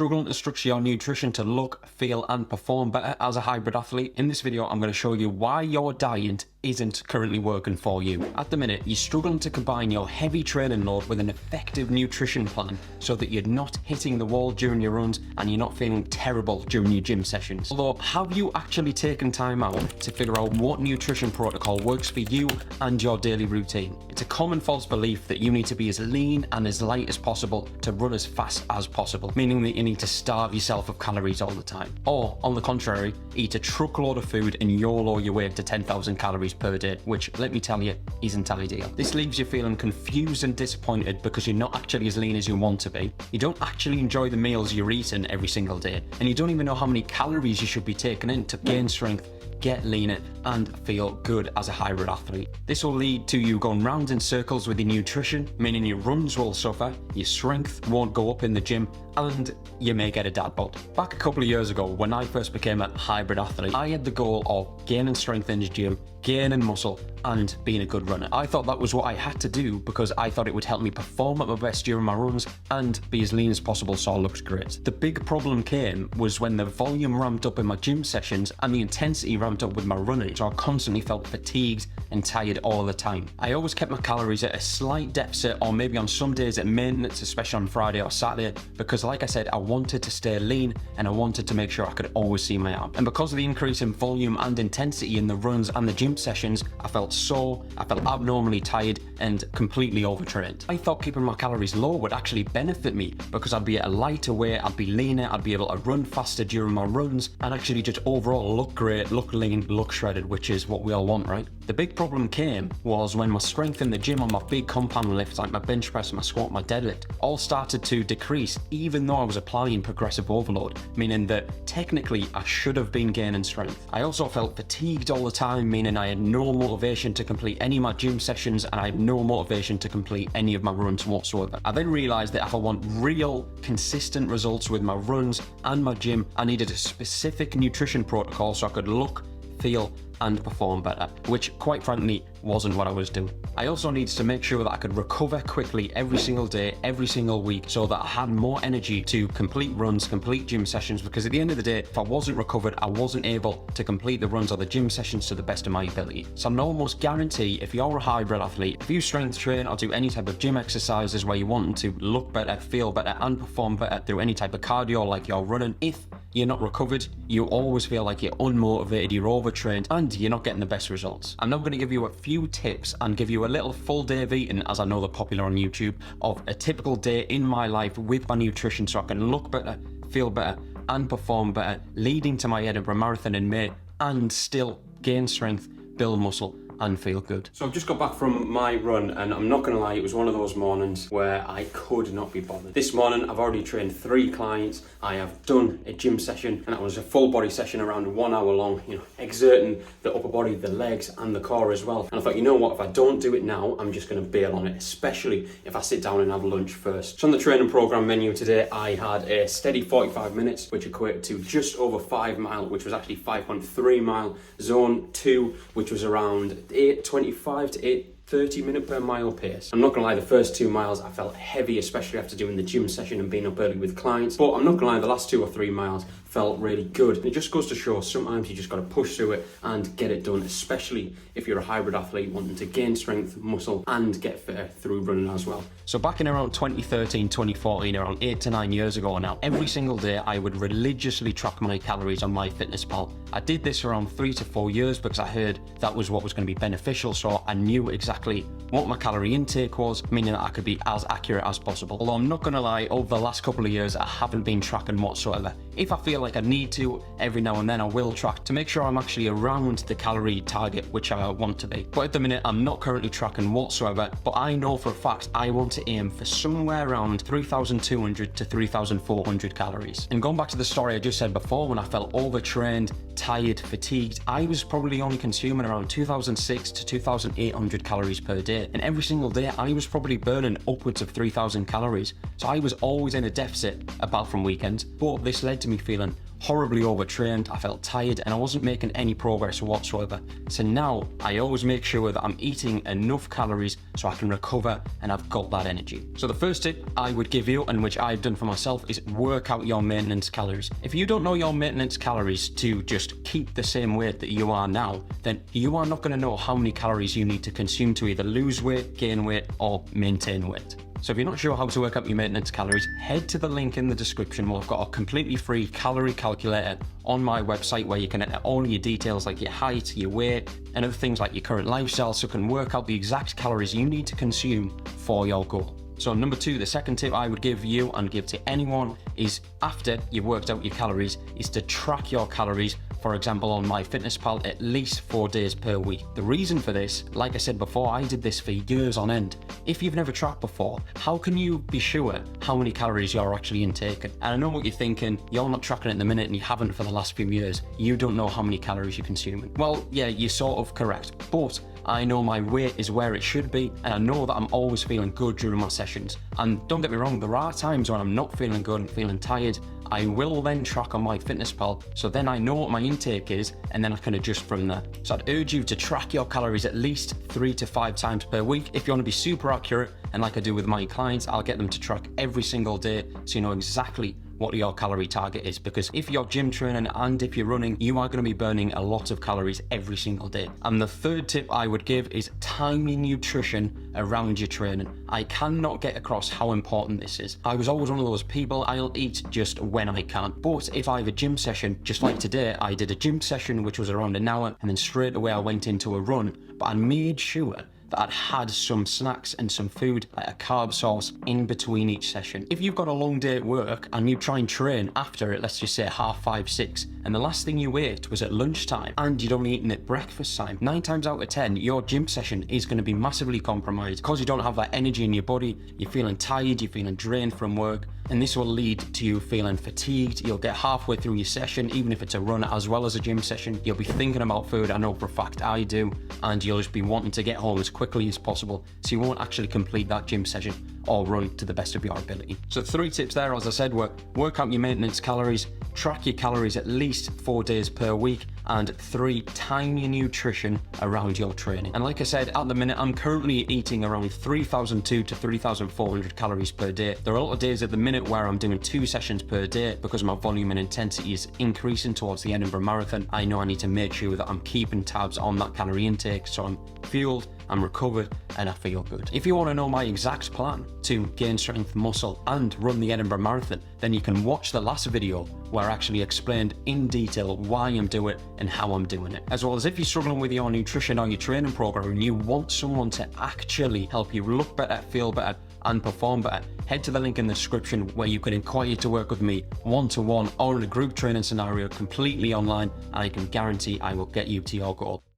struggling to structure your nutrition to look, feel and perform better as a hybrid athlete? In this video, I'm going to show you why your diet isn't currently working for you. At the minute, you're struggling to combine your heavy training load with an effective nutrition plan so that you're not hitting the wall during your runs and you're not feeling terrible during your gym sessions. Although, have you actually taken time out to figure out what nutrition protocol works for you and your daily routine? It's a common false belief that you need to be as lean and as light as possible to run as fast as possible, meaning that you need to starve yourself of calories all the time. Or, on the contrary, eat a truckload of food and YOLO your way to 10,000 calories per day, which, let me tell you, isn't ideal. This leaves you feeling confused and disappointed because you're not actually as lean as you want to be. You don't actually enjoy the meals you're eating every single day, and you don't even know how many calories you should be taking in to gain strength, get leaner and feel good as a hybrid athlete. This will lead to you going round in circles with your nutrition, meaning your runs will suffer, your strength won't go up in the gym, and you may get a dad bod. Back a couple of years ago, when I first became a hybrid athlete, I had the goal of gaining strength in the gym, gaining muscle, and being a good runner. I thought that was what I had to do because I thought it would help me perform at my best during my runs and be as lean as possible so I looked great. The big problem came was when the volume ramped up in my gym sessions and the intensity ramped up with my running, so I constantly felt fatigued and tired all the time. I always kept my calories at a slight deficit, or maybe on some days at maintenance, especially on Friday or Saturday, because like I said, I wanted to stay lean and I wanted to make sure I could always see my abs. And because of the increase in volume and intensity in the runs and the gym sessions, I felt sore, I felt abnormally tired and completely overtrained. I thought keeping my calories low would actually benefit me because I'd be at a lighter weight, I'd be leaner, I'd be able to run faster during my runs and actually just overall look great, look lean, look shredded, which is what we all want, right? The big problem came was when my strength in the gym on my big compound lifts like my bench press, my squat, my deadlift all started to decrease even though I was applying progressive overload, meaning that technically I should have been gaining strength. I also felt fatigued all the time, meaning I had no motivation to complete any of my gym sessions and I had no motivation to complete any of my runs whatsoever. I then realized that if I want real consistent results with my runs and my gym, I needed a specific nutrition protocol so I could look, feel and perform better, which quite frankly wasn't what I was doing. I also needed to make sure that I could recover quickly every single day, every single week, so that I had more energy to complete runs, complete gym sessions, because at the end of the day, if I wasn't recovered, I wasn't able to complete the runs or the gym sessions to the best of my ability. So I can almost guarantee if you're a hybrid athlete, if you strength train or do any type of gym exercises where you want to look better, feel better and perform better through any type of cardio like you're running, if you're not recovered, you always feel like you're unmotivated, you're overtrained, and you're not getting the best results. I'm now going to give you a few tips and give you a little full day of eating, as I know they're popular on YouTube, of a typical day in my life with my nutrition so I can look better, feel better, and perform better, leading to my Edinburgh Marathon in May, and still gain strength, build muscle, and feel good. So I've just got back from my run and I'm not gonna lie, it was one of those mornings where I could not be bothered. This morning I've already trained 3 clients, I have done a gym session and that was a full body session around 1 hour long, exerting the upper body, the legs and the core as well. And I thought, you know what, if I don't do it now, I'm just gonna bail on it, especially if I sit down and have lunch first. So on the training program menu today, I had a steady 45 minutes, which equated to just over 5 mile, which was actually 5.3 mile, zone 2, which was around 8:25 to 8:30 minute per mile pace. I'm not gonna lie, the first 2 miles I felt heavy, especially after doing the gym session and being up early with clients. But I'm not gonna lie, the last 2 or 3 miles felt really good. And it just goes to show sometimes you just gotta push through it and get it done, especially if you're a hybrid athlete wanting to gain strength, muscle, and get fitter through running as well. So back in around 2013, 2014, around 8 to 9 years ago now, every single day I would religiously track my calories on MyFitnessPal. I did this around 3 to 4 years because I heard that was what was gonna be beneficial, so I knew exactly what my calorie intake was, meaning that I could be as accurate as possible. Although I'm not gonna lie, over the last couple of years, I haven't been tracking whatsoever. If I feel like I need to, every now and then I will track to make sure I'm actually around the calorie target, which I want to be. But at the minute, I'm not currently tracking whatsoever, but I know for a fact I want to aim for somewhere around 3,200 to 3,400 calories. And going back to the story I just said before, when I felt overtrained, tired, fatigued, I was probably only consuming around 2,600 to 2,800 calories per day. And every single day, I was probably burning upwards of 3,000 calories. So I was always in a deficit, apart from weekends. But this led to me feeling horribly overtrained, I felt tired, and I wasn't making any progress whatsoever. So now I always make sure that I'm eating enough calories so I can recover and I've got that energy. So the first tip I would give you, and which I've done for myself, is work out your maintenance calories. If you don't know your maintenance calories to just keep the same weight that you are now, then you are not going to know how many calories you need to consume to either lose weight, gain weight, or maintain weight. So if you're not sure how to work out your maintenance calories, head to the link in the description where I've got a completely free calorie calculator on my website where you can enter all your details like your height, your weight, and other things like your current lifestyle, so you can work out the exact calories you need to consume for your goal. So number two, the second tip I would give you and give to anyone is, after you've worked out your calories, is to track your calories. For example, on MyFitnessPal, at least 4 days per week. The reason for this, like I said before, I did this for years on end. If you've never tracked before, how can you be sure how many calories you're actually intaking? And I know what you're thinking, you're not tracking it in the minute and you haven't for the last few years. You don't know how many calories you're consuming. Well, yeah, you're sort of correct, but I know my weight is where it should be, and I know that I'm always feeling good during my sessions. And don't get me wrong, there are times when I'm not feeling good and feeling tired. I will then track on MyFitnessPal, so then I know what my intake is, and then I can adjust from there. So I'd urge you to track your calories at least 3 to 5 times per week. If you want to be super accurate, and like I do with my clients, I'll get them to track every single day so you know exactly what your calorie target is, because if you're gym training and if you're running, you are going to be burning a lot of calories every single day. And the third tip I would give is time your nutrition around your training. I cannot get across how important this is. I was always one of those people, I'll eat just when I can. But if I have a gym session, just like today, I did a gym session which was around an hour, and then straight away I went into a run, but I made sure that I'd had some snacks and some food, like a carb source, in between each session. If you've got a long day at work and you try and train after it, let's just say 5:30, 6, and the last thing you ate was at lunchtime and you'd only eaten at breakfast time, 9 times out of 10, your gym session is going to be massively compromised because you don't have that energy in your body, you're feeling tired, you're feeling drained from work, and this will lead to you feeling fatigued. You'll get halfway through your session, even if it's a run as well as a gym session, you'll be thinking about food, I know for a fact I do, and you'll just be wanting to get home as quickly as possible, so you won't actually complete that gym session or run to the best of your ability. So 3 tips there, as I said, were work out your maintenance calories, track your calories at least 4 days per week, and 3, time your nutrition around your training. And like I said, at the minute, I'm currently eating around 3,200 to 3,400 calories per day. There are a lot of days at the minute where I'm doing 2 sessions per day because my volume and intensity is increasing towards the Edinburgh Marathon. I know I need to make sure that I'm keeping tabs on that calorie intake so I'm fueled, I'm recovered, and I feel good. If you want to know my exact plan to gain strength, muscle, and run the Edinburgh Marathon, then you can watch the last video where I actually explained in detail why I'm doing it and how I'm doing it. As well as if you're struggling with your nutrition or your training program and you want someone to actually help you look better, feel better, and perform better, head to the link in the description where you can inquire to work with me one-to-one or in a group training scenario completely online, and I can guarantee I will get you to your goal.